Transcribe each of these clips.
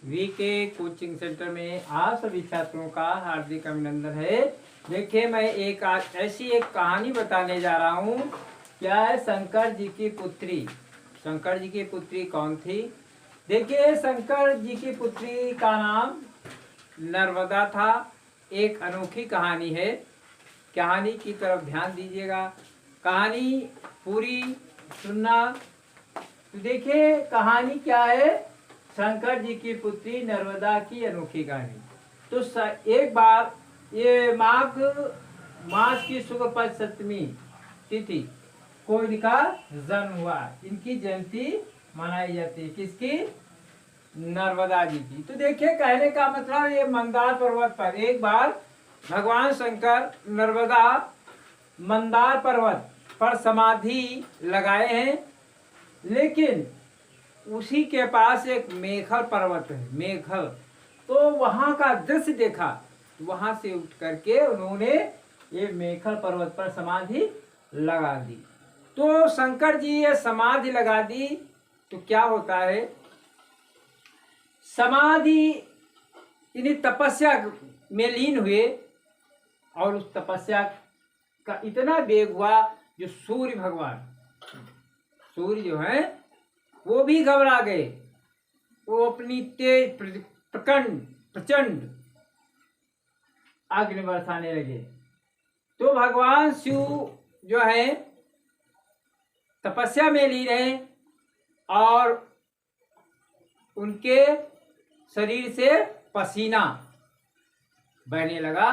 VK coaching centre में आप सभी छात्रों का हार्दिक अभिनंदन है। देखिए, मैं ऐसी एक कहानी बताने जा रहा हूँ। क्या है? शंकर जी की पुत्री। शंकर जी की पुत्री कौन थी? देखिए, शंकर जी की पुत्री का नाम नर्मदा था। एक अनोखी कहानी है। कहानी की तरफ ध्यान दीजिएगा, कहानी पूरी सुनना। तो देखिए, कहानी क्या है? शंकर जी की पुत्री नर्मदा की अनोखी कहानी। तो एक बार ये माघ मास की शुक्ल पक्ष सप्तमी तिथि को इनका जन्म हुआ। इनकी जयंती मनाई जाती है। किसकी? नर्मदा जी की। तो देखिए, कहने का मतलब, ये मंदार पर्वत पर एक बार भगवान शंकर नर्मदा मंदार पर्वत पर समाधि लगाए हैं। लेकिन उसी के पास एक मेघल पर्वत है, मेघल। तो वहां का दृश्य देखा, वहां से उठ करके उन्होंने ये मेघल पर्वत पर समाधि लगा दी। तो शंकर जी ये समाधि लगा दी तो क्या होता है? समाधि इन्हीं तपस्या में लीन हुए और उस तपस्या का इतना वेग हुआ जो सूर्य भगवान, सूर्य जो है वो भी घबरा गए। वो अपनी तेज प्रचंड अग्नि बरसाने लगे। तो भगवान शिव जो है तपस्या में लीन रहे और उनके शरीर से पसीना बहने लगा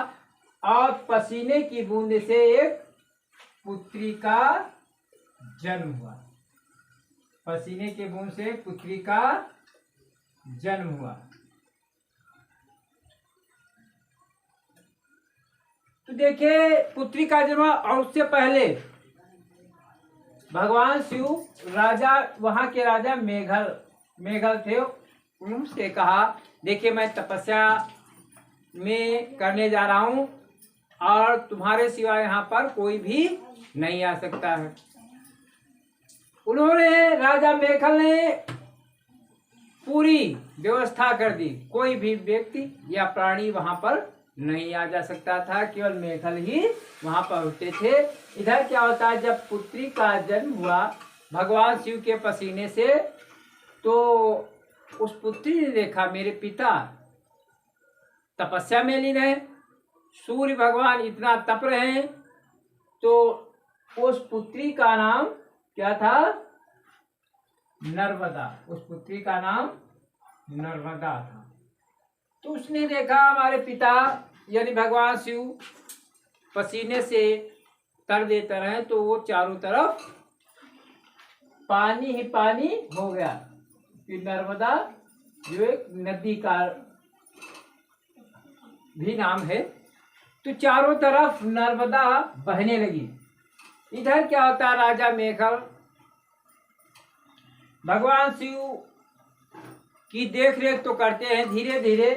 और पसीने की बूंद से एक पुत्री का जन्म हुआ। पसीने के बूंद से पुत्री का जन्म हुआ। तो देखिए, पुत्री का जन्म, और उससे पहले भगवान शिव राजा, वहां के राजा मेघल थे। उनसे कहा, देखिए मैं तपस्या में करने जा रहा हूं और तुम्हारे सिवा यहाँ पर कोई भी नहीं आ सकता है। उन्होंने, राजा मेघल ने पूरी व्यवस्था कर दी। कोई भी व्यक्ति या प्राणी वहां पर नहीं आ जा सकता था, केवल मेघल ही वहां पर होते थे। इधर क्या होता है, जब पुत्री का जन्म हुआ भगवान शिव के पसीने से, तो उस पुत्री ने देखा मेरे पिता तपस्या में लीन है, सूर्य भगवान इतना तप रहे हैं। तो उस पुत्री का नाम क्या था? नर्मदा। उस पुत्री का नाम नर्मदा था। तो उसने देखा हमारे पिता यानी भगवान शिव पसीने से तर देते रहे, तो वो चारों तरफ पानी ही पानी हो गया। कि नर्मदा जो एक नदी का भी नाम है। तो चारों तरफ नर्मदा बहने लगी। इधर क्या होता है, राजा मेघल भगवान शिव की देख रेख तो करते हैं। धीरे धीरे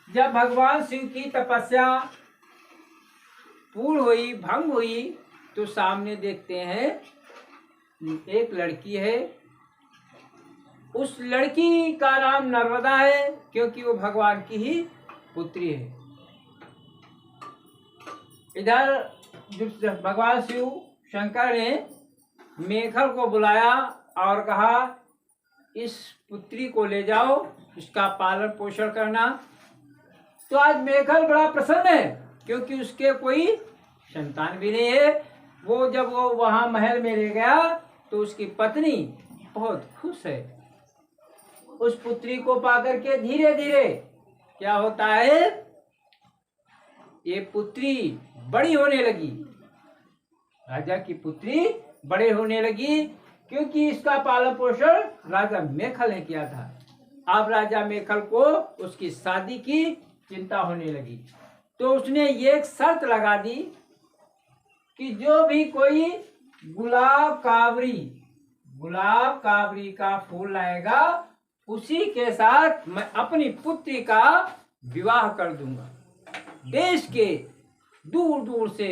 जब भगवान शिव की तपस्या पूर्ण हुई, भंग हुई, तो सामने देखते हैं एक लड़की है। उस लड़की का नाम नर्मदा है, क्योंकि वो भगवान की ही पुत्री है। इधर भगवान शिव शंकर ने मेघल को बुलाया और कहा, इस पुत्री को ले जाओ, इसका पालन पोषण करना। तो आज मेघल बड़ा प्रसन्न है, क्योंकि उसके कोई संतान भी नहीं है। वो जब वो वहां महल में ले गया तो उसकी पत्नी बहुत खुश है। उस पुत्री को पाकर के धीरे धीरे क्या होता है, ये पुत्री बड़ी होने लगी। राजा की पुत्री बड़े होने लगी, क्योंकि इसका पालन पोषण राजा मेघल ने किया था। अब राजा मेघल को उसकी शादी की चिंता होने लगी। तो उसने ये एक शर्त लगा दी कि जो भी कोई गुलाब काबरी का फूल लाएगा, उसी के साथ मैं अपनी पुत्री का विवाह कर दूंगा। देश के दूर दूर से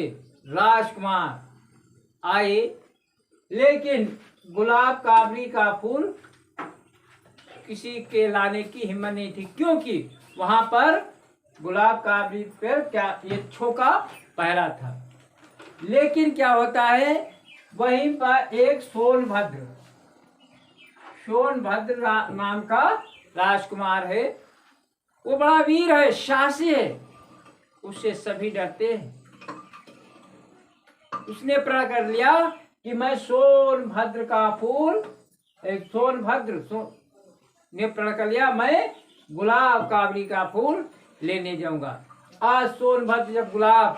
राजकुमार आए, लेकिन गुलाब काबरी का फूल किसी के लाने की हिम्मत नहीं थी, क्योंकि वहां पर गुलाब काबरी पर क्या यक्षों का पहरा था। लेकिन क्या होता है, वहीं पर एक सोनभद्र नाम का राजकुमार है। वो बड़ा वीर है, साहसी है, उससे सभी डरते हैं। उसने प्रण कर लिया कि मैं सोनभद्र का फूल, एक ने प्रण कर लिया, मैं गुलाब काबरी का फूल लेने जाऊंगा। आज सोनभद्र जब गुलाब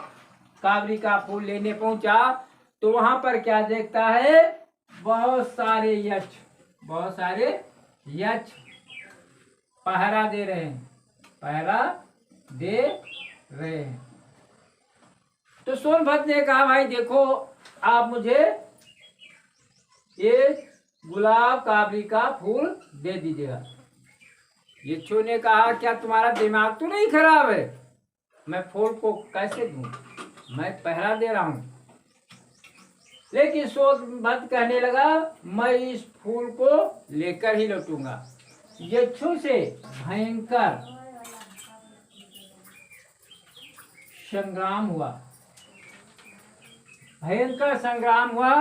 काबरी का फूल लेने पहुंचा तो वहां पर क्या देखता है, बहुत सारे यक्ष पहरा दे रहे हैं। तो सोनभद्र ने कहा, भाई देखो, आप मुझे ये गुलाब काबरी का फूल दे दीजिएगा। यक्षों ने कहा, क्या तुम्हारा दिमाग तो नहीं खराब है, मैं फूल को कैसे दूं, मैं पहरा दे रहा हूं। लेकिन सोनभद्र कहने लगा, मैं इस फूल को लेकर ही लौटूंगा। यक्षों से भयंकर संग्राम हुआ,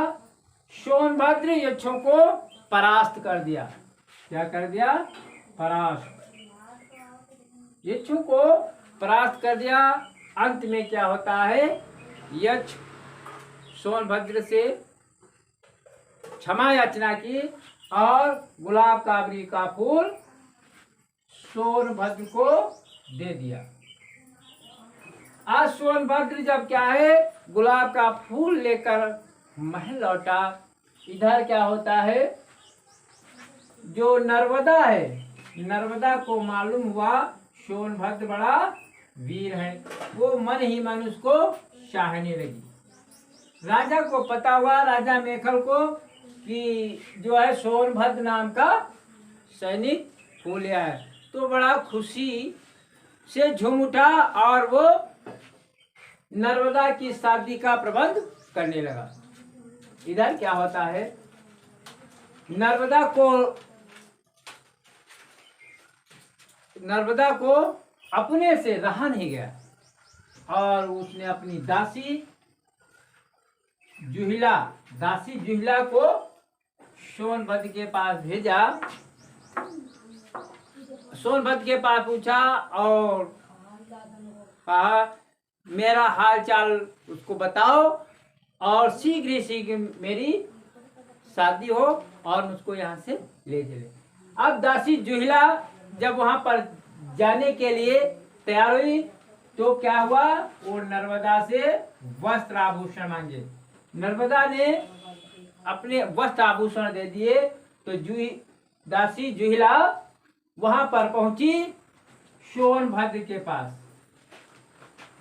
सोनभद्र यक्षों को परास्त कर दिया। क्या कर दिया? यक्षों को परास्त कर दिया। अंत में क्या होता है, यक्ष सोनभद्र से क्षमा याचना की और गुलाब काबरी का फूल सोनभद्र को दे दिया। आज सोनभद्र जब क्या है, गुलाब का फूल लेकर महल लौटा, इधर क्या होता है, जो नर्मदा है, नर्मदा को मालूम हुआ सोनभद्र बड़ा वीर है, वो मन ही मन उसको चाहने लगी। राजा को पता हुआ, राजा मेखल को, कि जो है सोनभद्र नाम का सैनिक फूल लिया है, तो बड़ा खुशी से झूम उठा और वो नर्मदा की शादी का प्रबंध करने लगा। इधर क्या होता है, नर्मदा को अपने से रहा नहीं गया और उसने अपनी दासी जुहिला को सोनभद्र के पास भेजा। सोनभद्र के पास पूछा और कहा, मेरा हाल चाल उसको बताओ और शीघ्र ही शीघ्र मेरी शादी हो और मुझको यहाँ से ले चले। अब दासी जुहिला जब वहां पर जाने के लिए तैयार हुई तो क्या हुआ, वो नर्मदा से वस्त्र आभूषण मांगे। नर्मदा ने अपने वस्त्र आभूषण दे दिए। तो दासी जुहिला वहां पर पहुंची सोनभद्र के पास।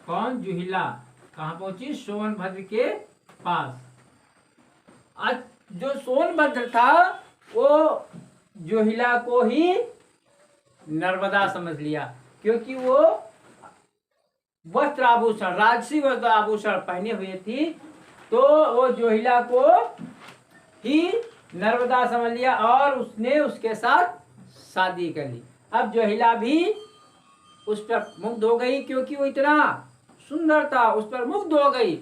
कौन? जुहिला कहाँ पहुंची? सोनभद्र के पास। आज जो सोनभद्र था वो जुहिला को ही नर्मदा समझ लिया, क्योंकि वो वस्त्र आभूषण, राजसी वस्त्र आभूषण पहने हुए थी, तो वो जुहिला को ही नर्मदा समझ लिया और उसने उसके साथ शादी कर ली। अब जुहिला भी उस पर मुग्ध हो गई, क्योंकि वो इतना सुंदर था, उस पर मुग्ध हो गई।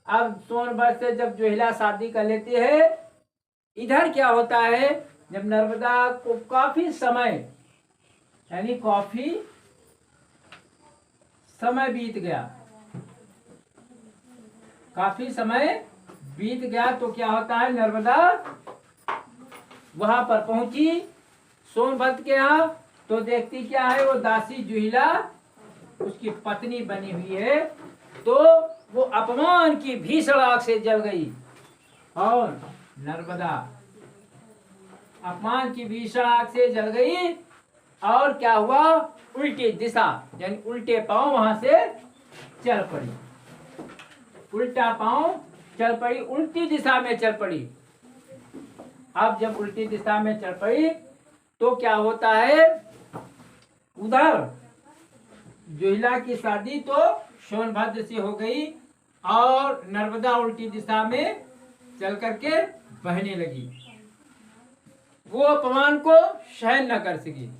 अब सोनभद्र से जब जुहिला शादी कर लेती है, इधर क्या होता है, जब नर्मदा को काफी समय बीत गया, तो क्या होता है, नर्मदा वहां पर पहुंची सोनभद्र के यहाँ, तो देखती क्या है, वो दासी जुहिला उसकी पत्नी बनी हुई है। तो वो अपमान की भीषण आग से जल गई और नर्मदा अपमान की भीषण आग से जल गई। और क्या हुआ, उल्टी दिशा यानी उल्टे पांव वहां से चल पड़ी, उल्टा पांव चल पड़ी, उल्टी दिशा में चल पड़ी। अब जब उल्टी दिशा में चल पड़ी तो क्या होता है, उधर जुहिला की शादी तो सोनभद्र से हो गई और नर्मदा उल्टी दिशा में चल करके बहने लगी। वो अपमान को सहन न कर सकी।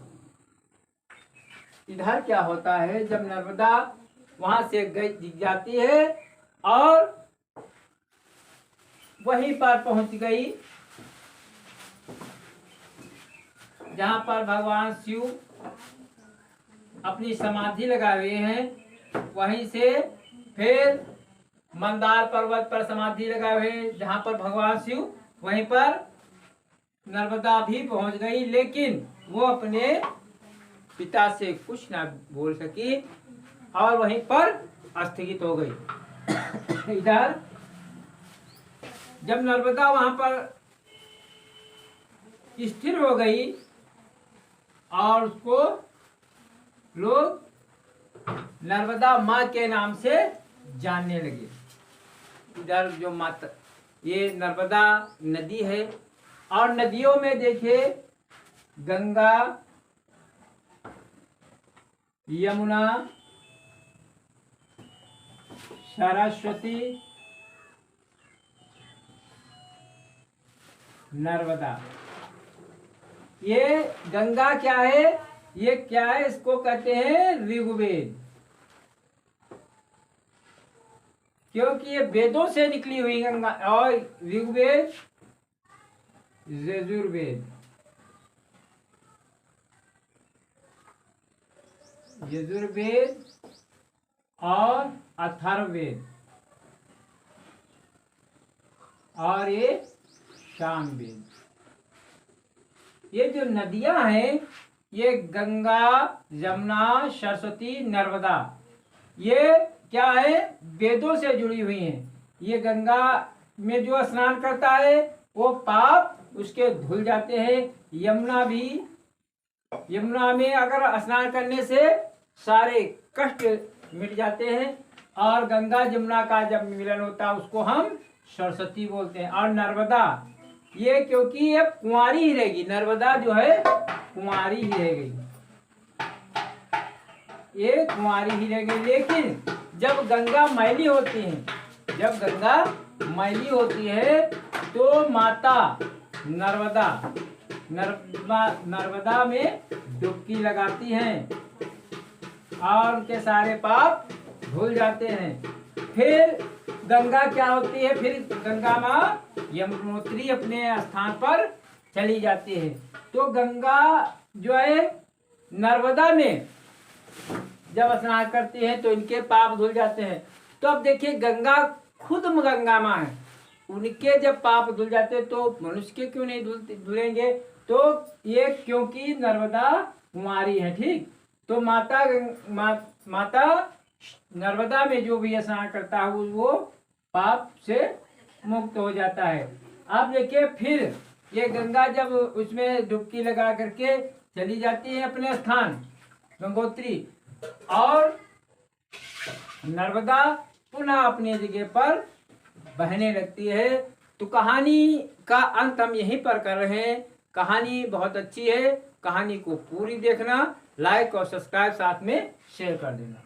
इधर क्या होता है, जब नर्मदा वहां से दिख जाती है और वहीं पर पहुंच गई जहां पर भगवान शिव अपनी समाधि लगाए हुए हैं, वहीं से फिर मंदार पर्वत पर समाधि लगाए हुए जहां पर भगवान शिव, वहीं पर नर्मदा भी पहुंच गई, लेकिन वो अपने पिता से कुछ ना बोल सकी और वहीं पर स्थगित हो गई। इधर जब नर्मदा वहां पर स्थिर हो गई और उसको लोग नर्मदा माँ के नाम से जानने लगे। इधर जो माता, ये नर्मदा नदी है और नदियों में देखिए गंगा, यमुना, सरस्वती, नर्मदा। ये गंगा क्या है, ये क्या है, इसको कहते हैं ऋग्वेद, क्योंकि ये वेदों से निकली हुई गंगा। और ऋग्वेद, यजुर्वेद, यजुर्वेद और अथर्ववेद और ये सामवेद। ये जो नदियां हैं, ये गंगा, यमुना, सरस्वती, नर्मदा, ये क्या है, वेदों से जुड़ी हुई हैं। ये गंगा में जो स्नान करता है वो पाप उसके धुल जाते हैं। यमुना भी, यमुना में अगर स्नान करने से सारे कष्ट मिट जाते हैं। और गंगा जमुना का जब मिलन होता है उसको हम सरस्वती बोलते हैं। और नर्मदा, ये क्योंकि ये कुंवारी ही रहेगी, नर्मदा जो है कुंवारी ही रहेगी, ये कुंवारी ही रहेगी। लेकिन जब गंगा मैली होती है, जब गंगा मैली होती है तो माता नर्मदा नर्मदा में डुबकी लगाती हैं और उनके सारे पाप धुल जाते हैं। फिर गंगा क्या होती है, फिर गंगा माँ यमुनोत्री अपने स्थान पर चली जाती है। तो गंगा जो है नर्मदा में जब स्नान करती है तो इनके पाप धुल जाते हैं। तो अब देखिए गंगा खुद गंगा माँ है, उनके जब पाप धुल जाते तो मनुष्य के क्यों नहीं धुलेंगे। तो ये क्योंकि नर्मदा कुमारी है, ठीक। तो माता नर्मदा में जो भी स्नान करता है वो पाप से मुक्त हो जाता है। अब देखिए फिर ये गंगा जब उसमें डुबकी लगा करके चली जाती है अपने स्थान गंगोत्री, और नर्मदा पुनः अपनी जगह पर बहने लगती है। तो कहानी का अंत हम यहीं पर कर रहे हैं। कहानी बहुत अच्छी है, कहानी को पूरी देखना, लाइक और सब्सक्राइब साथ में शेयर कर देना।